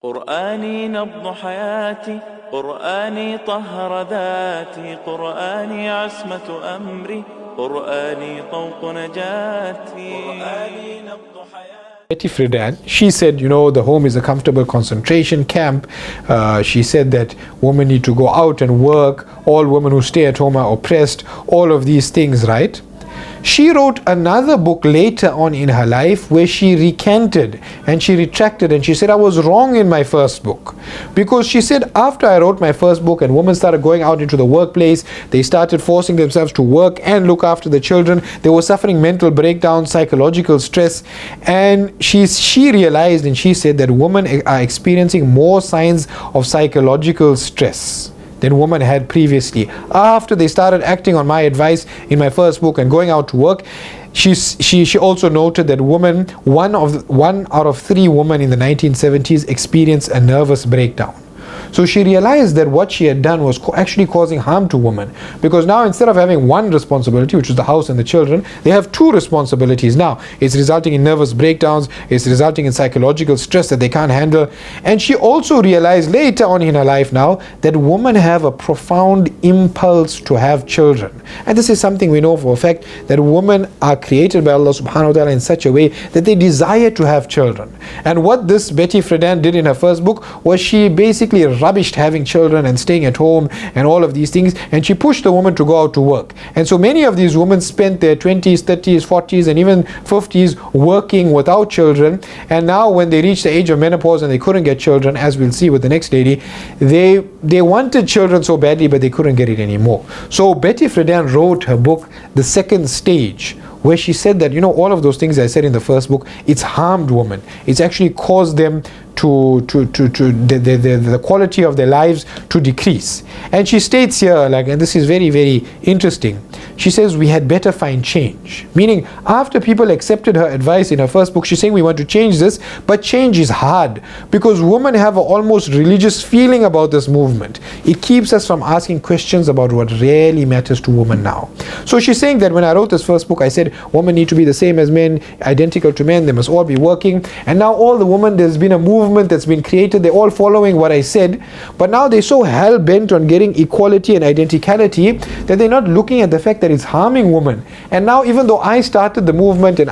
قرآني نبض حياتي، قرآني طهر ذاتي، قرآني عصمة أمري، قرآني طوق نجاتي، قرآني نبض حياتي. Friedan, she said, the home is a comfortable concentration camp. She said that women need to go out and work. All women who stay at home are oppressed. All of these things, right? She wrote another book later on in her life where she recanted and she retracted and she said, I was wrong in my first book. Because she said, after I wrote my first book and women started going out into the workplace, they started forcing themselves to work and look after the children. They were suffering mental breakdowns, psychological stress. And she realized and she said that women are experiencing more signs of psychological stress than women had previously. After they started acting on my advice in my first book and going out to work, she also noted that one out of three women in the 1970s experienced a nervous breakdown. So she realized that what she had done was actually causing harm to women, because now instead of having one responsibility, which is the house and the children, they have two responsibilities now. It's resulting in nervous breakdowns, it's resulting in psychological stress that they can't handle. And she also realized later on in her life now that women have a profound impulse to have children. And this is something we know for a fact, that women are created by Allah subhanahu wa ta'ala in such a way that they desire to have children. And what this Betty Friedan did in her first book was she basically rubbished having children and staying at home and all of these things, and she pushed the woman to go out to work. And so many of these women spent their 20s, 30s, 40s and even 50s working without children, and now when they reached the age of menopause and they couldn't get children, as we'll see with the next lady, they wanted children so badly but they couldn't get it anymore. So Betty Friedan wrote her book The Second Stage, where she said that all of those things I said in the first book, it's harmed women. It's actually caused them to the quality of their lives to decrease. And she states here, and this is very, very interesting, she says we had better find change. Meaning, after people accepted her advice in her first book, she's saying we want to change this, but change is hard because women have an almost religious feeling about this movement. It keeps us from asking questions about what really matters to women now. So she's saying that when I wrote this first book, I said women need to be the same as men, identical to men, they must all be working. And now all the women, there's been a movement that's been created, they're all following what I said, but now they're so hell-bent on getting equality and identicality that they're not looking at the fact that it's harming women. And now even though I started the movement and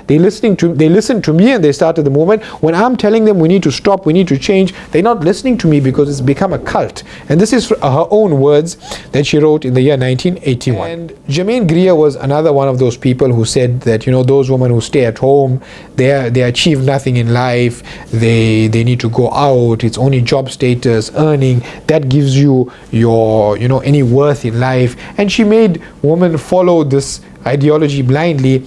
they listened to me and they started the movement, when I'm telling them we need to stop, we need to change, they're not listening to me because it's become a cult. And this is her own words that she wrote in the year 1981. And Germaine Greer was another one of those people who said that those women who stay at home, they achieve nothing in life, they need to go out, it's only job status, earning, that gives you your any worth in life. And she made women follow this ideology blindly.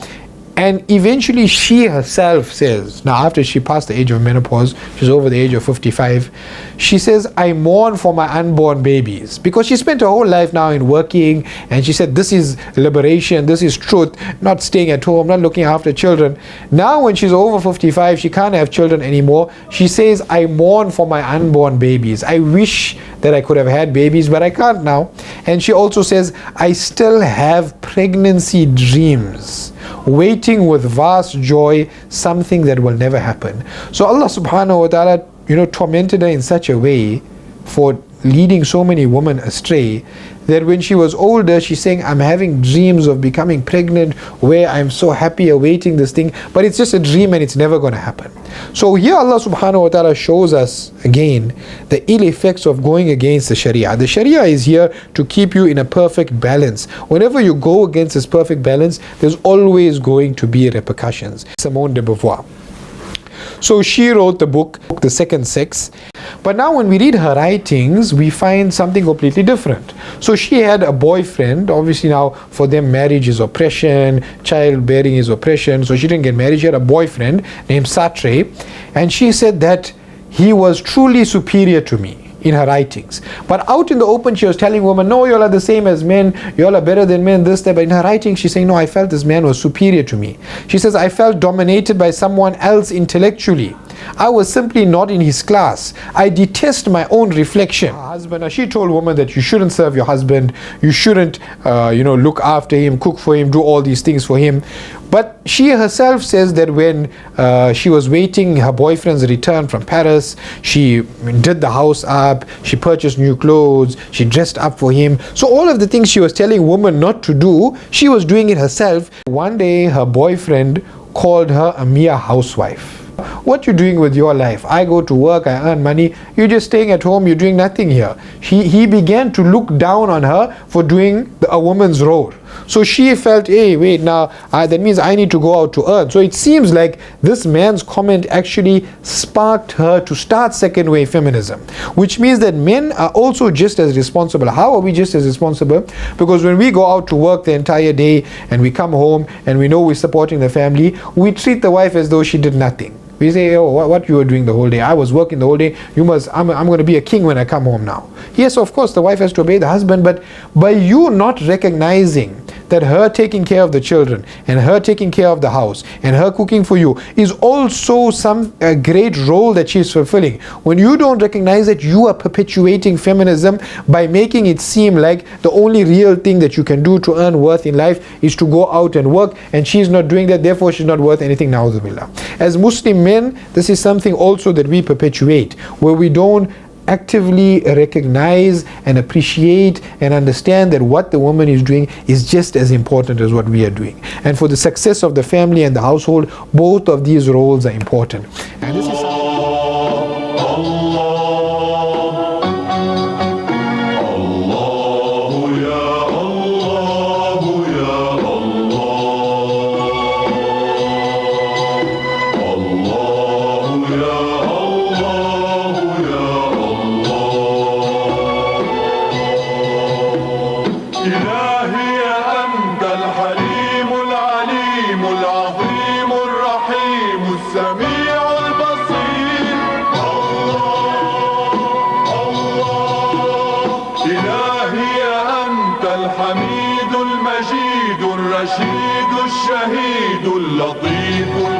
And eventually she herself says, now after she passed the age of menopause, she's over the age of 55, she says, I mourn for my unborn babies. Because she spent her whole life now in working, and she said this is liberation, this is truth, not staying at home, not looking after children. Now when she's over 55, she can't have children anymore. She says, I mourn for my unborn babies. I wish that I could have had babies, but I can't now. And she also says, I still have pregnancy dreams, waiting with vast joy, something that will never happen. So Allah subhanahu wa ta'ala tormented her in such a way for leading so many women astray, that when she was older, she's saying, I'm having dreams of becoming pregnant where I'm so happy awaiting this thing, but it's just a dream and it's never going to happen. So here Allah subhanahu wa ta'ala shows us again the ill effects of going against the Sharia. The Sharia is here to keep you in a perfect balance. Whenever you go against this perfect balance, there's always going to be repercussions. Simone de Beauvoir. So she wrote the book, The Second Sex. But now when we read her writings, we find something completely different. So she had a boyfriend. Obviously now for them marriage is oppression, childbearing is oppression. So she didn't get married. She had a boyfriend named Sartre. And she said that he was truly superior to me in her writings. But out in the open she was telling women, no, you all are the same as men, you all are better than men, this, that. But in her writing she's saying, no, I felt this man was superior to me. She says, I felt dominated by someone else intellectually. I was simply not in his class. I detest my own reflection. Husband, she told woman that you shouldn't serve your husband, you shouldn't look after him, cook for him, do all these things for him. But she herself says that when she was waiting her boyfriend's return from Paris, she did the house up, she purchased new clothes, she dressed up for him. So all of the things she was telling women not to do, she was doing it herself. One day her boyfriend called her a mere housewife. What you doing with your life? I go to work, I earn money, you're just staying at home, you're doing nothing here. He began to look down on her for doing a woman's role. So she felt, hey, wait, now that means I need to go out to earn. So it seems like this man's comment actually sparked her to start second wave feminism, which means that men are also just as responsible. How are we just as responsible? Because when we go out to work the entire day and we come home and we know we're supporting the family, we treat the wife as though she did nothing. We say, oh, what you were doing the whole day? I was working the whole day. I'm going to be a king when I come home now. Yes, of course, the wife has to obey the husband, but by you not recognizing that her taking care of the children and her taking care of the house and her cooking for you is also some great role that she's fulfilling. When you don't recognize it, you are perpetuating feminism by making it seem like the only real thing that you can do to earn worth in life is to go out and work, and she's not doing that, therefore she's not worth anything. Na'udzubillah. As Muslim men, this is something also that we perpetuate, where we don't actively recognize and appreciate and understand that what the woman is doing is just as important as what we are doing. And for the success of the family and the household, both of these roles are important. And this is الحميد المجيد الرشيد الشهيد اللطيف